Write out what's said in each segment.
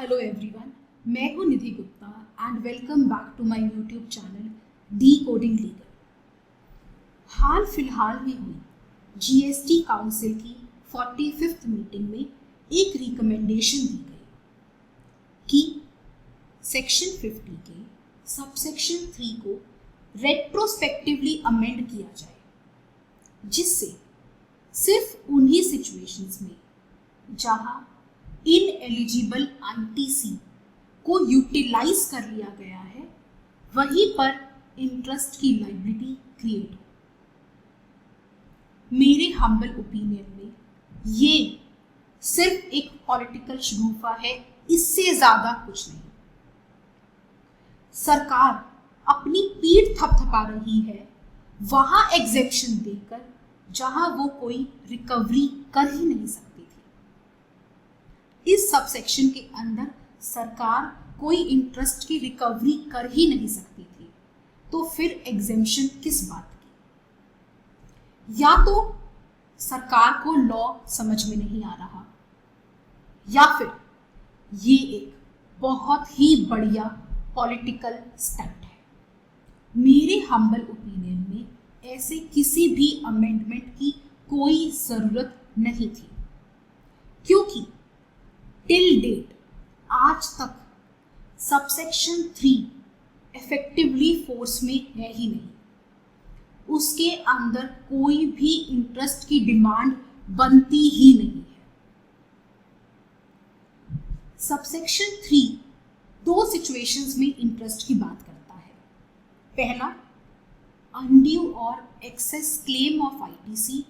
Hello everyone, मैं हूं Nidhi Gupta and welcome back to my YouTube channel the coding legal. हाल फिलहाल में हुई जीएसटी काउंसिल की 45th मीटिंग में एक रिकमेंडेशन दी गई कि सेक्शन 50 के सबसेक्शन 3 को रेट्रोस्पेक्टिवली अमेंड किया जाए, जिससे सिर्फ उन्हीं सिचुएशंस में जहां इनएलिजिबल आईटीसी को यूटिलाइज कर लिया गया है वहीं पर इंटरेस्ट की लायबिलिटी क्रिएट हो। मेरे हम्बल ओपिनियन में ये सिर्फ एक पॉलिटिकल शगुफा है, इससे ज्यादा कुछ नहीं। सरकार अपनी पीठ थपथपा रही है वहां एग्जेप्शन देकर जहां वो कोई रिकवरी कर ही नहीं सकती थी। इस सबसेक्शन के अंदर सरकार कोई इंटरेस्ट की रिकवरी कर ही नहीं सकती थी, तो फिर एग्जेम्पशन किस बात की? या तो सरकार को लॉ समझ में नहीं आ रहा, या फिर ये एक बहुत ही बढ़िया पॉलिटिकल स्टंट है। मेरे हम्बल ओपिनियन में ऐसे किसी भी अमेंडमेंट की कोई जरूरत नहीं थी, क्योंकि टिल डेट आज तक सबसेक्शन 3 इफेक्टिवली फोर्स में है ही नहीं। उसके अंदर कोई भी इंटरेस्ट की डिमांड बनती ही नहीं है। सबसेक्शन 3 दो सिचुएशंस में इंटरेस्ट की बात करता है। पहला, अनड्यू और excess claim of ITC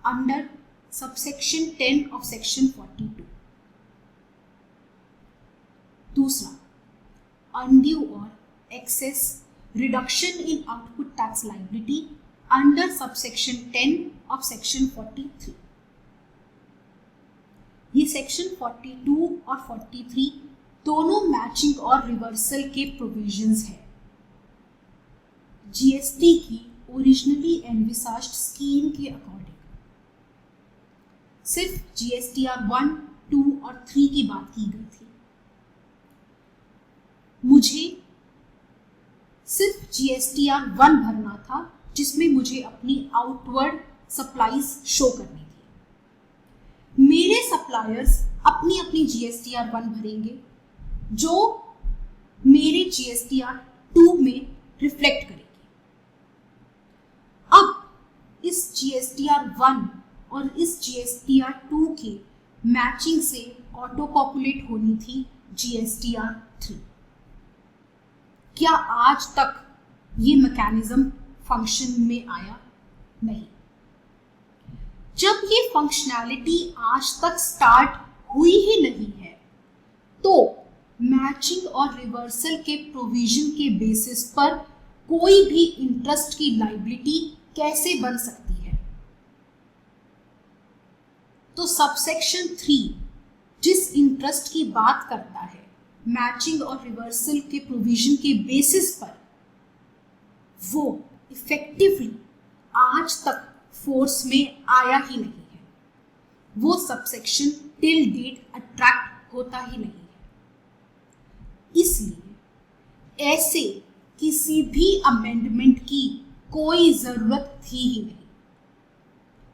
under subsection 10 of section 42। दूसरा, अनड्यू और excess reduction in output tax liability under subsection 10 of section 43। ये सेक्शन 42 और 43 दोनों मैचिंग और रिवर्सल के प्रोविजंस हैं। जीएसटी की ओरिजिनली एनविसाज्ड स्कीम के अकॉर्डिंग सिर्फ जीएसटीआर 1, 2 और 3 की बात की गई थी। मुझे सिर्फ जीएसटीआर 1 भरना था, जिसमें मुझे अपनी आउटवर्ड सप्लाईज शो करनी थी। मेरे सप्लायर्स अपनी अपनी जीएसटीआर 1 भरेंगे, जो मेरे जीएसटीआर 2 में रिफ्लेक्ट करेगी। अब इस जीएसटीआर 1 और इस जीएसटीआर 2 के मैचिंग से ऑटो पॉपुलेट होनी थी जीएसटीआर 3। क्या आज तक ये मैकेनिज्म फंक्शन में आया? नहीं। जब ये फंक्शनैलिटी आज तक स्टार्ट हुई ही नहीं है, तो मैचिंग और रिवर्सल के प्रोविजन के बेसिस पर कोई भी इंटरेस्ट की लायबिलिटी कैसे बन सकती है? तो सबसेक्शन 3 जिस इंटरेस्ट की बात करता है मैचिंग और रिवर्सल के प्रोविजन के बेसिस पर, वो इफेक्टिवली आज तक फोर्स में आया ही नहीं है। वो सबसेक्शन टिल डेट अट्रैक्ट होता ही नहीं है। इसलिए ऐसे किसी भी अमेंडमेंट की कोई जरूरत थी ही नहीं।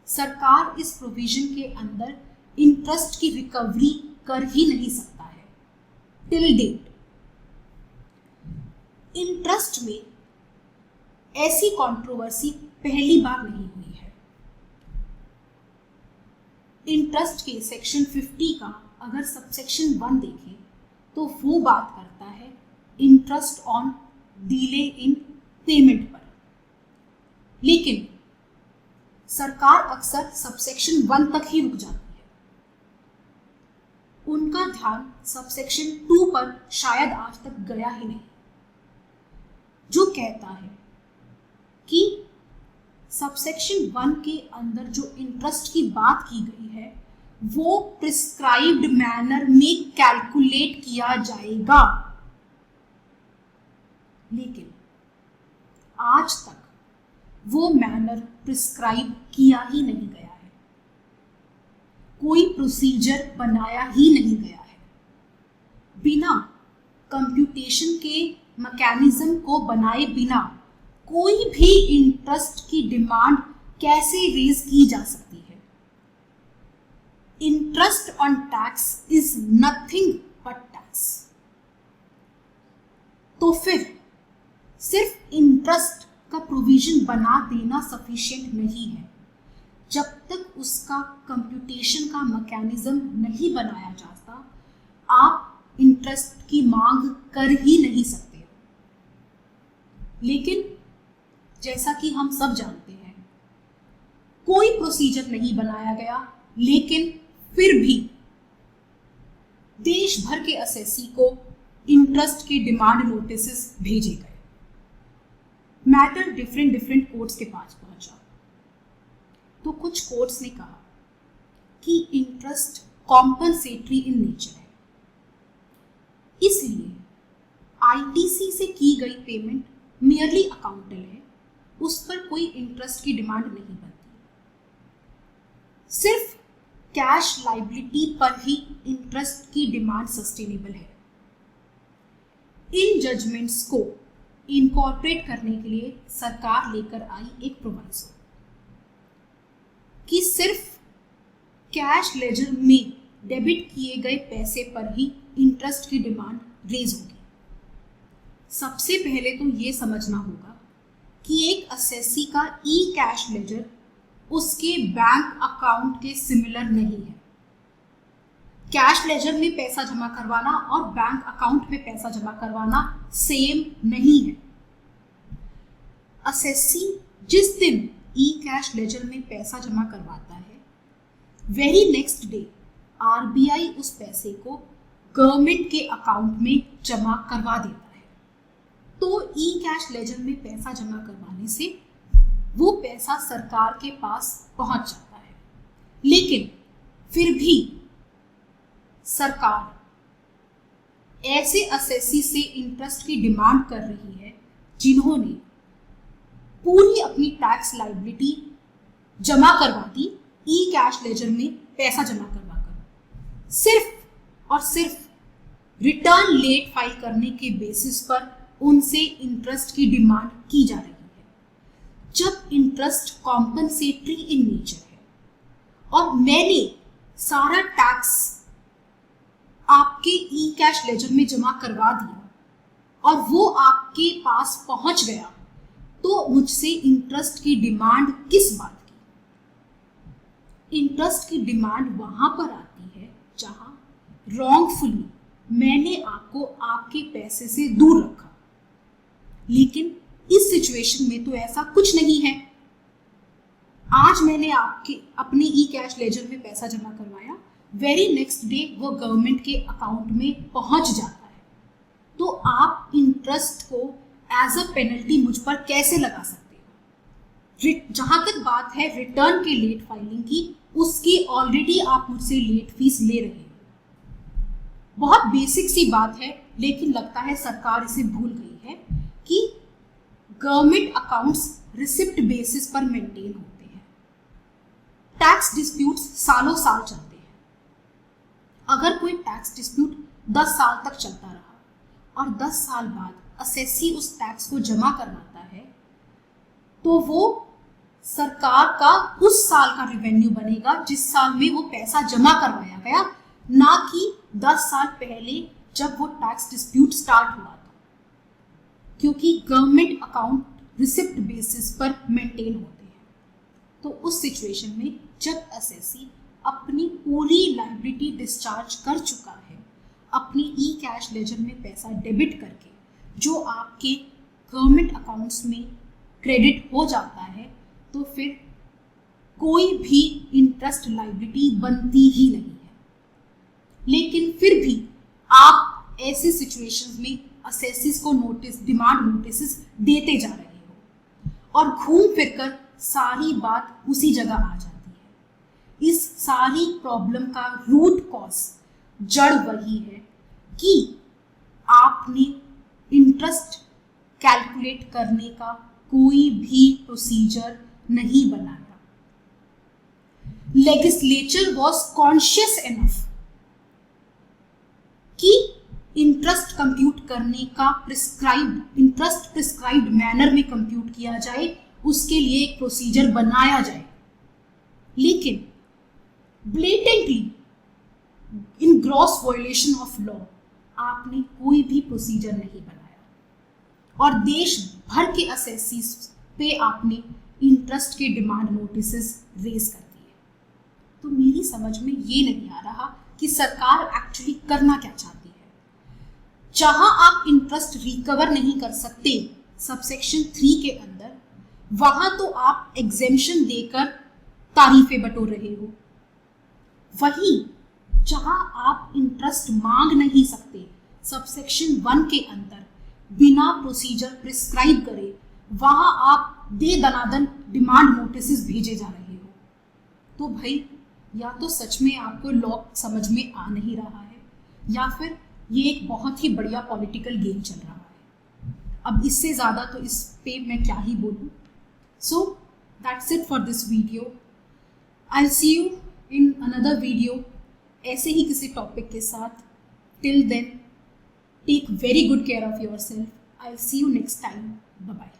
सरकार इस प्रोविजन के अंदर इंटरेस्ट की रिकवरी कर ही नहीं सकता है। टिल डेट इंटरेस्ट में ऐसी कंट्रोवर्सी पहली बार नहीं हुई है। इंटरेस्ट के सेक्शन 50 का अगर सबसेक्शन 1 देखें तो वो बात करता है interest on delay in payment पर, लेकिन सरकार अक्सर सबसेक्शन 1 तक ही रुक जाती है। उनका ध्यान सबसेक्शन 2 पर शायद आज तक गया ही नहीं, जो कहता है कि सबसेक्शन 1 के अंदर जो इंटरेस्ट की बात की गई है वो प्रिस्क्राइब्ड मैनर में कैलकुलेट किया जाएगा, लेकिन आज तक वो मैनर प्रिस्क्राइब किया ही नहीं गया है। कोई प्रोसीजर बनाया ही नहीं गया है। बिना कंप्यूटेशन के मैकेनिज्म को बनाए बिना कोई भी इंटरेस्ट की डिमांड कैसे रेज की जा सकती है? Interest on tax is nothing but tax. तो फिर सिर्फ इंटरेस्ट का प्रोविजन बना देना सफिशिएंट नहीं है। जब तक उसका कंप्यूटेशन का मैकेनिज्म नहीं बनाया जाता, आप इंटरेस्ट की मांग कर ही नहीं सकते। लेकिन जैसा कि हम सब जानते हैं, कोई प्रोसीजर नहीं बनाया गया, लेकिन फिर भी देश भर के असेसी को इंटरेस्ट के डिमांड नोटिस भेजे गए। मैटर डिफरेंट कोर्ट्स के पास पहुंचा तो कुछ कोर्ट्स ने कहा कि इंटरेस्ट कॉम्पनसेटरी इन नेचर है, इसलिए आईटीसी से की गई पेमेंट मेयरली अकाउंटेबल है, उस पर कोई इंटरेस्ट की डिमांड नहीं बनती। सिर्फ कैश लायबिलिटी पर ही इंटरेस्ट की डिमांड सस्टेनेबल है। इन जजमेंट्स को इनकॉर्पोरेट करने के लिए सरकार लेकर आई एक प्रोवाइजो कि सिर्फ कैश लेजर में डेबिट किए गए पैसे पर ही इंटरेस्ट की डिमांड रेज होगी। सबसे पहले तो ये समझना होगा कि एक असेसी का ई कैश लेजर उसके बैंक अकाउंट के सिमिलर नहीं है। कैश लेजर में पैसा जमा करवाना और बैंक अकाउंट में पैसा जमा करवाना सेम नहीं है। असेसी जिस दिन ई कैश लेजर में पैसा जमा करवाता है, वेरी नेक्स्ट डे आरबीआई उस पैसे को गवर्नमेंट के अकाउंट में जमा करवा देता है। तो ई कैश लेजर में पैसा जमा करवाने से वो पैसा सरकार के पास पहुंच जाता है। लेकिन फिर भी सरकार ऐसे असेसी से इंटरेस्ट की डिमांड कर रही है जिन्होंने पूरी अपनी टैक्स लायबिलिटी जमा करवा दी ई कैश लेजर में पैसा जमा करवाकर। सिर्फ और सिर्फ रिटर्न लेट फाइल करने के बेसिस पर उनसे इंटरेस्ट की डिमांड की जा रही है। जब इंटरेस्ट कॉम्पनसेटरी इन नेचर है और मैंने सारा टैक्स आपके ई कैश लेजर में जमा करवा दिया और वो आपके पास पहुंच गया, तो मुझसे इंटरेस्ट की डिमांड किस बात की? इंटरेस्ट की डिमांड वहां पर आती है जहां रॉन्गफुली मैंने आपको आपके पैसे से दूर रखा। लेकिन इस सिचुएशन में तो ऐसा कुछ नहीं है। आज मैंने आपके अपने ई कैश लेजर में पैसा जमा करवाया, वेरी नेक्स्ट डे वो गवर्नमेंट के अकाउंट में पहुंच जाता है, तो आप इंटरेस्ट को एज अ पेनल्टी मुझ पर कैसे लगा सकते हो? जहां तक बात है रिटर्न के लेट फाइलिंग की, उसकी ऑलरेडी आप मुझसे लेट फीस ले रहे हैं। बहुत बेसिक सी बात है, लेकिन लगता है सरकार इसे भूल गई है कि गवर्नमेंट अकाउंट्स रिसिप्ट बेसिस पर मेंटेन होते हैं। टैक्स डिस्प्यूट्स सालों साल चलते हैं। अगर कोई टैक्स डिस्प्यूट 10 साल तक चलता रहा और 10 साल बाद असेसी उस टैक्स को जमा करवाता है, तो वो सरकार का उस साल का रेवेन्यू बनेगा जिस साल में वो पैसा जमा करवाया गया, ना कि 10 साल पहले जब वो टैक्स डिस्प्यूट स्टार्ट हुआ था। क्योंकि गवर्नमेंट अकाउंट रिसिप्ट बेसिस पर मेंटेन होते हैं, तो उस सिचुएशन में जब असेसी अपनी पूरी लायबिलिटी डिस्चार्ज कर चुका है, अपनी ई कैश लेजर में पैसा डेबिट करके जो आपके गवर्नमेंट अकाउंट्स में क्रेडिट हो जाता है, तो फिर कोई भी इंटरेस्ट लायबिलिटी बनती ही नहीं है। लेकिन फिर भी आप ऐसे सिचुएशंस में असेसिस को डिमांड नोटिस देते जा रहे हो और घूम फिरकर सारी बात उसी जगह आ जाती है। इस सारी प्रॉब्लम का रूट कॉज, जड़ वही है कि आपने इंटरेस्ट कैलकुलेट करने का कोई भी प्रोसीजर नहीं बनाया। लेजिस्लेचर वॉज कॉन्शियस इनफ कि इंटरेस्ट कंप्यूट करने का प्रिस्क्राइब्ड मैनर में कंप्यूट किया जाए, उसके लिए एक प्रोसीजर बनाया जाए। लेकिन blatantly in gross violation of law आपने कोई भी प्रोसीजर नहीं बनाया और देश भर के असेसीज पे आपने इंटरेस्ट के डिमांड नोटिसेस रेज कर दिए। तो मेरी समझ में ये नहीं आ रहा कि सरकार एक्चुअली करना क्या चाहती है। जहां आप इंटरेस्ट रिकवर नहीं कर सकते सबसेक्शन 3 के अंदर, वहां तो आप एग्जेम्पशन देकर तारीफें बटोर रहे हो। वहीं जहां आप इंटरेस्ट मांग नहीं सकते सबसेक्शन 1 के अंदर बिना प्रोसीजर प्रिस्क्राइब करे, वहां आप दे दनादन डिमांड नोटिस भेजे जा रहे हो। तो भाई या तो सच में आपको लॉ समझ में आ नहीं रहा है, या फिर ये एक बहुत ही बढ़िया पॉलिटिकल गेम चल रहा है। अब इससे ज़्यादा तो इस पे मैं क्या ही बोलूँ। So that's it for this video. I will see you in another video ऐसे ही किसी टॉपिक के साथ। Till then take very good care of yourself. I will see you next time. Bye bye.